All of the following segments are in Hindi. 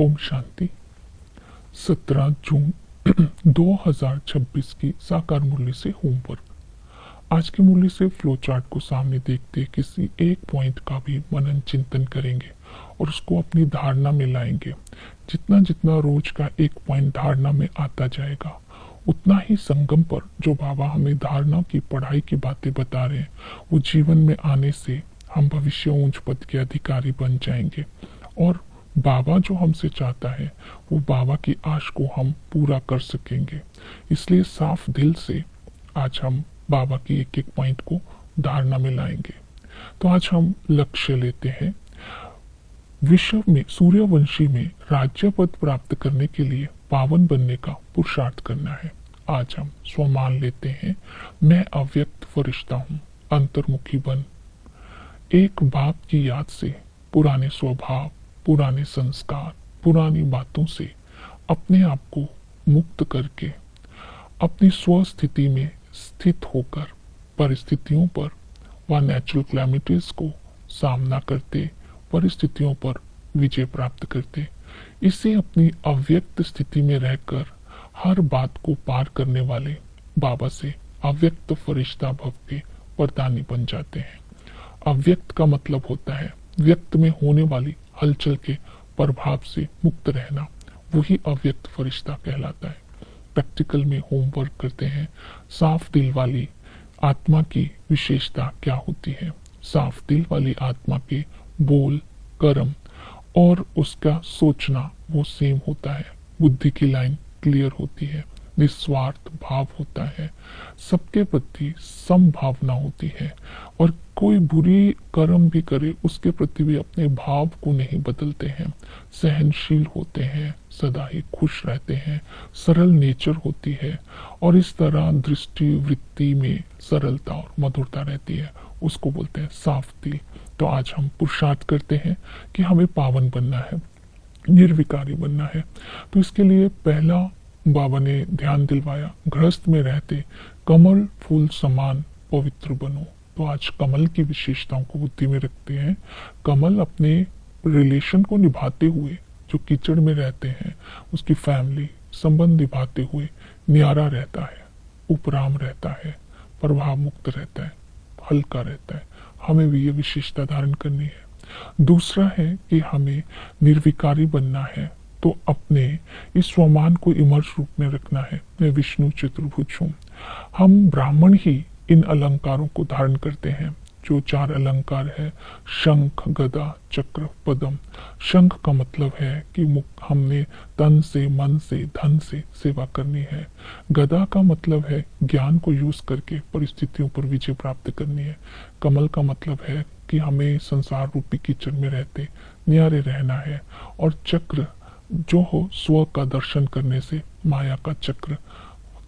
ओम शांति। 17 जून 2026 की साकार मुरली से होमवर्क। आज की मुरली से फ्लो चार्ट को सामने देखते किसी एक पॉइंट का भी मनन चिंतन करेंगे और उसको अपनी धारणा में लाएंगे। जितना जितना रोज का एक पॉइंट धारणा में आता जाएगा, उतना ही संगम पर जो बाबा हमें धारणा की पढ़ाई की बातें बता रहे हैं, वो जीवन में आने से हम भविष्य ऊंच पद के अधिकारी बन जाएंगे। और बाबा जो हमसे चाहता है, वो बाबा की आश को हम पूरा कर सकेंगे। इसलिए साफ दिल से आज हम बाबा की एक एक पॉइंट को धारणा में लाएंगे। तो आज हम लक्ष्य लेते हैं, विश्व में सूर्यवंशी में राज्य पद प्राप्त करने के लिए पावन बनने का पुरुषार्थ करना है। आज हम स्वमान लेते हैं, मैं अव्यक्त फरिश्ता हूँ, अंतर्मुखी बन। एक बाप की याद से पुराने स्वभाव, पुराने संस्कार, पुरानी बातों से अपने आप को मुक्त करके अपनी स्व स्थिति में स्थित होकर परिस्थितियों पर व नेचुरल क्लैमिटीज को सामना करते, परिस्थितियों पर विजय प्राप्त करते। इसे अपनी अव्यक्त स्थिति में रहकर हर बात को पार करने वाले बाबा से अव्यक्त फरिश्ता भव के वरदानी बन जाते हैं। अव्यक्त का मतलब होता है व्यक्त में होने वाली हलचल के प्रभाव से मुक्त रहना, वही अव्यक्त फरिश्ता कहलाता है। प्रैक्टिकल में होमवर्क करते हैं, साफ दिल वाली आत्मा की विशेषता क्या होती है। साफ दिल वाली आत्मा के बोल, कर्म और उसका सोचना वो सेम होता है। बुद्धि की लाइन क्लियर होती है, निस्वार्थ भाव होता है, सबके प्रति समभावना होती है और कोई बुरी कर्म भी करे उसके प्रति भी अपने भाव को नहीं बदलते हैं। सहनशील होते हैं, सदा ही खुश रहते हैं, सरल नेचर होती है और इस तरह दृष्टि वृत्ति में सरलता और मधुरता रहती है, उसको बोलते हैं साफ दिल। तो आज हम पुरुषार्थ करते हैं कि हमें पावन बनना है, निर्विकारी बनना है। तो इसके लिए पहला बाबा ने ध्यान दिलवाया, गृहस्थ में रहते कमल फूल समान पवित्र बनो। तो आज कमल की विशेषताओं को बुद्धि में रखते हैं। कमल अपने रिलेशन को निभाते हुए, जो कीचड़ में रहते हैं उसकी फैमिली संबंध निभाते हुए न्यारा रहता है, उपराम रहता है, प्रभाव मुक्त रहता है, हल्का रहता है। हमें भी ये विशेषता धारण करनी है। दूसरा है कि हमें निर्विकारी बनना है, तो अपने इस स्वमान को इमर्स रूप में रखना है। मैं विष्णु चतुर्भुज हूँ। हम ब्राह्मण ही इन अलंकारों को धारण करते हैं, जो 4 अलंकार है, शंख, गदा, चक्र, पद्म। शंख का मतलब है कि हमने तन से, मन से, धन से सेवा करनी है। गदा का मतलब है ज्ञान को यूज करके परिस्थितियों पर विजय प्राप्त करनी है। कमल का मतलब है कि हमें संसार रूपी कीचड़ में रहते न्यारे रहना है। और चक्र जो हो, स्व का दर्शन करने से माया का चक्र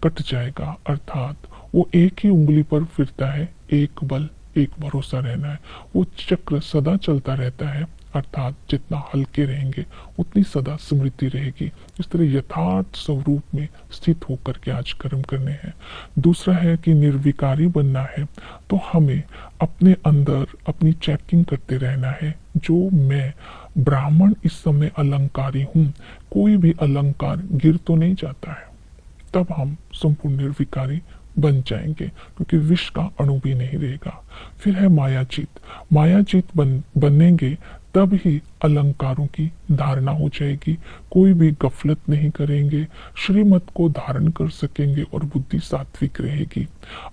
कट जाएगा, अर्थात वो एक ही उंगली पर फिरता है, एक बल एक भरोसा रहना है। वो चक्र सदा चलता रहता है, अर्थात जितना हल्के रहेंगे उतनी सदा स्मृति रहेगी। इस तरह यथार्थ स्वरूप में स्थित होकर के आज कर्म करने हैं। दूसरा है कि निर्विकारी बनना है, तो हमें अपने अंदर अपनी चेकिंग करते रहना है। जो मैं ब्राह्मण इस समय अलंकारी हूँ, कोई भी अलंकार गिर तो नहीं जाता है, तब हम संपूर्ण निर्विकारी बन जाएंगे, क्योंकि विष का अणु भी नहीं रहेगा। फिर है मायाजीत। मायाजीत बनेंगे तब ही अलंकारों की धारणा हो जाएगी। कोई भी गफलत नहीं करेंगे, श्रीमत को धारण कर सकेंगे और बुद्धि सात्विक रहेगी।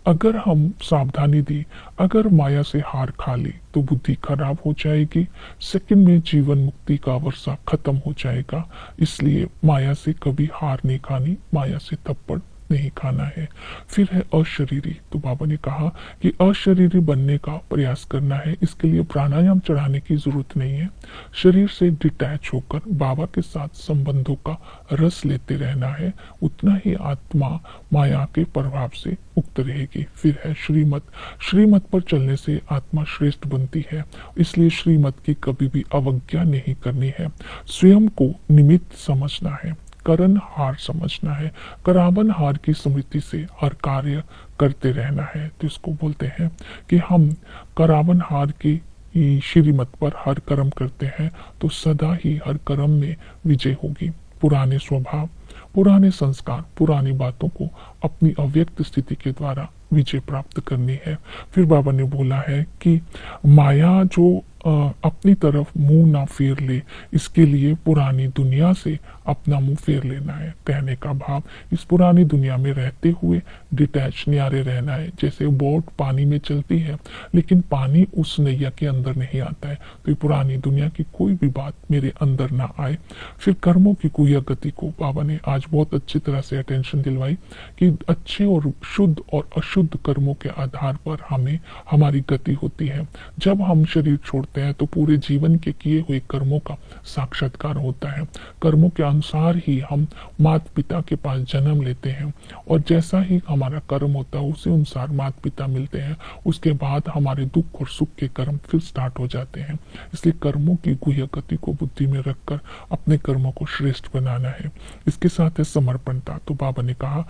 अगर हम सावधानी दी, अगर माया से हार खा ली तो बुद्धि खराब हो जाएगी। सेकंड में जीवन मुक्ति का वर्षा खत्म हो जाएगा। इसलिए माया से कभी हार नहीं खानी, माया से थप्पड़ नहीं खाना है। फिर है अशरीरी। तो बाबा ने कहा कि अशरीरी बनने का प्रयास करना है। इसके लिए प्राणायाम चढ़ाने की जरूरत नहीं है। शरीर से डिटैच होकर बाबा के साथ संबंधों का रस लेते रहना है, उतना ही आत्मा माया के प्रभाव से मुक्त रहेगी। फिर है श्रीमत। श्रीमत पर चलने से आत्मा श्रेष्ठ बनती है, इसलिए श्रीमत की कभी भी अवज्ञा नहीं करनी है। स्वयं को निमित्त समझना है, करण हार समझना है। करावन हार की स्मृति से हर कार्य करते रहना है। तो इसको बोलते हैं कि हम करावन हार की श्रीमत पर हर कर्म करते हैं तो सदा ही हर कर्म में विजय होगी। पुराने स्वभाव, पुराने संस्कार, पुरानी बातों को अपनी अव्यक्त स्थिति के द्वारा विजय प्राप्त करनी है। फिर बाबा ने बोला है कि माया जो अपनी तरफ मुंह ना फेर ले, इसके लिए पुरानी दुनिया से अपना मुंह फेर लेना है। कहने का भाव, इस पुरानी दुनिया में रहते हुए डिटैच न्यारे रहना है। जैसे बोट पानी में चलती है लेकिन पानी उस नैया के अंदर नहीं आता है, तो ये पुरानी दुनिया की कोई भी बात मेरे अंदर ना आए। फिर कर्मों की कुया गति को बाबा ने आज बहुत अच्छी तरह से अटेंशन दिलवाई कि अच्छे और शुद्ध और अशुद्ध कर्मों के आधार पर हमें हमारी गति होती है। जब हम शरीर छोड़ते हैं तो पूरे जीवन के किए हुए कर्मों का साक्षात्कार होता है। कर्मों के अनुसार ही हम माता पिता के पास जन्म लेते हैं और जैसा ही हमारा कर्म होता है उसी अनुसार माता पिता मिलते हैं। उसके बाद हमारे दुख और सुख के कर्म फिर स्टार्ट हो जाते हैं। इसलिए कर्मों की गुह्य गति को बुद्धि में रखकर अपने कर्मों को श्रेष्ठ बनाना है। इसके साथ है समर्पणता। तो बाबा ने कहा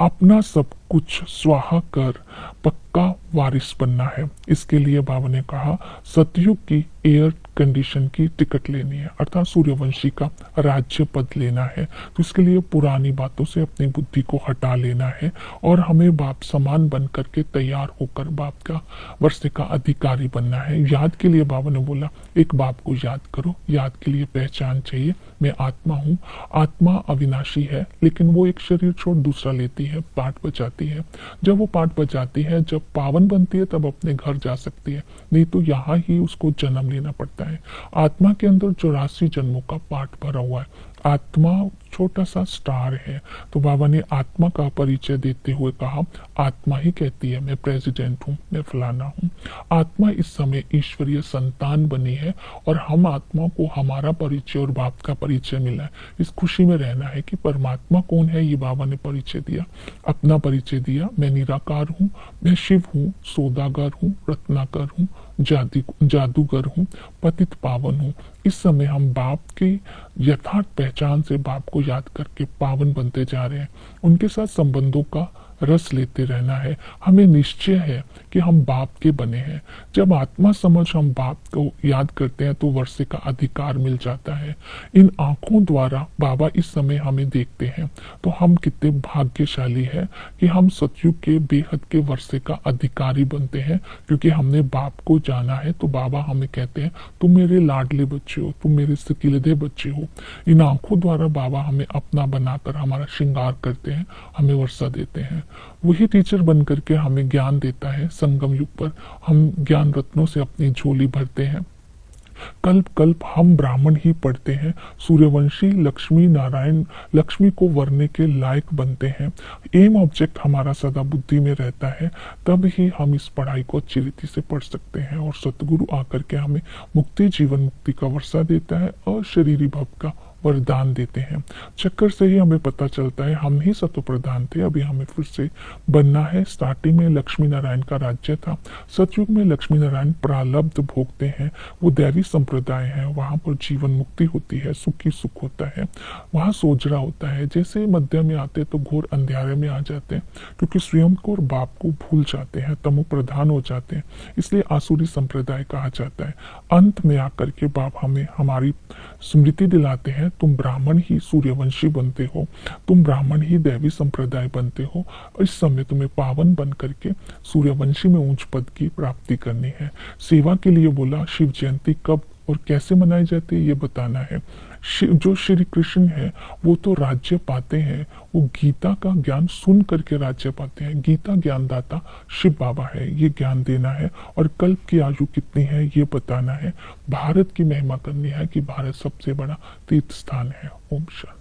अपना सब कुछ स्वाहा कर पक्का वारिस बनना है। इसके लिए बाबा ने कहा सतयुग की एयर कंडीशन की टिकट लेनी है, अर्थात सूर्यवंशी का राज्य पद लेना है। तो इसके लिए पुरानी बातों से अपनी बुद्धि को हटा लेना है और हमें बाप समान बन करके तैयार होकर बाप का वर्ष का अधिकारी बनना है। याद के लिए बाबा ने बोला एक बाप को याद करो। याद के लिए पहचान चाहिए, मैं आत्मा हूँ। आत्मा अविनाशी है लेकिन वो एक शरीर छोड़ दूसरा लेती है, पाठ बजाती है। जब वो पाठ बजाती है, जब पावन बनती है, तब अपने घर जा सकती है, नहीं तो यहाँ ही उसको जन्म लेना पड़ता है। आत्मा के अंदर 84 जन्मों का पाठ भरा हुआ है। आत्मा छोटा सा स्टार है। तो बाबा ने आत्मा का परिचय देते हुए कहा आत्मा ही कहती है मैं प्रेसिडेंट हूँ, मैं फलाना हूँ। आत्मा इस समय ईश्वरीय संतान बनी है और हम आत्मा को हमारा परिचय और बाप का परिचय मिला है। इस खुशी में रहना है कि परमात्मा कौन है ये बाबा ने परिचय दिया, अपना परिचय दिया। मैं निराकार हूँ, मैं शिव हूँ, सौदागर हूँ, रत्नाकर हूँ, जादूगर हूँ, पतित पावन हूँ। इस समय हम बाप की यथार्थ पहचान से बाप को याद करके पावन बनते जा रहे हैं। उनके साथ संबंधों का रस लेते रहना है। हमें निश्चय है कि हम बाप के बने हैं। जब आत्मा समझ हम बाप को याद करते हैं तो वर्षे का अधिकार मिल जाता है। इन आंखों द्वारा बाबा इस समय हमें देखते हैं तो हम कितने भाग्यशाली हैं कि हम सतयुग के बेहद के वर्षे का अधिकारी बनते हैं, क्योंकि हमने बाप को जाना है। तो बाबा हमें कहते हैं तुम मेरे लाडले बच्चे हो, तुम मेरे सकीलदे बच्चे हो। इन आंखों द्वारा बाबा हमें अपना बनाकर हमारा श्रृंगार करते हैं, हमें वर्षा देते हैं। वही टीचर बन करके हमें ज्ञान देता है। संगम युग पर हम ज्ञान रत्नों से अपनी झोली भरते हैं। कल्प कल्प हम ब्राह्मण ही पढ़ते हैं। सूर्यवंशी लक्ष्मी नारायण लक्ष्मी को वरने के लायक बनते हैं। एम ऑब्जेक्ट हमारा सदा बुद्धि में रहता है, तब ही हम इस पढ़ाई को अच्छी रीति से पढ़ सकते हैं और सतगुरु आकर के हमें मुक्ति जीवन मुक्ति का वर्षा देता है और शरीरी भव का वरदान देते हैं। चक्कर से ही हमें पता चलता है हम ही सतो प्रधान थे, अभी हमें फिर से बनना है। स्टार्टिंग में लक्ष्मी नारायण का राज्य था। सतयुग में लक्ष्मी नारायण प्रारब्ध भोगते हैं, वो दैवी संप्रदाय है। वहां पर जीवन मुक्ति होती है, सुखी सुख होता है, वहां सोजरा होता है। जैसे मध्य में आते तो घोर अंधेरे में आ जाते हैं, क्योंकि स्वयं को और बाप को भूल जाते हैं, तमो प्रधान हो जाते हैं। इसलिए आसुरी संप्रदाय कहा जाता है। अंत में आकर के बाप हमें हमारी स्मृति दिलाते हैं, तुम ब्राह्मण ही सूर्यवंशी बनते हो, तुम ब्राह्मण ही दैवी संप्रदाय बनते हो। इस समय तुम्हें पावन बन करके सूर्यवंशी में ऊंच पद की प्राप्ति करनी है। सेवा के लिए बोला शिव जयंती कब और कैसे मनाई जाती है ये बताना है। जो श्री कृष्ण है वो तो राज्य पाते हैं, वो गीता का ज्ञान सुन करके राज्य पाते हैं। गीता ज्ञानदाता शिव बाबा है, ये ज्ञान देना है और कल्प की आयु कितनी है ये बताना है। भारत की महिमा करनी है कि भारत सबसे बड़ा तीर्थ स्थान है। ओम शांति।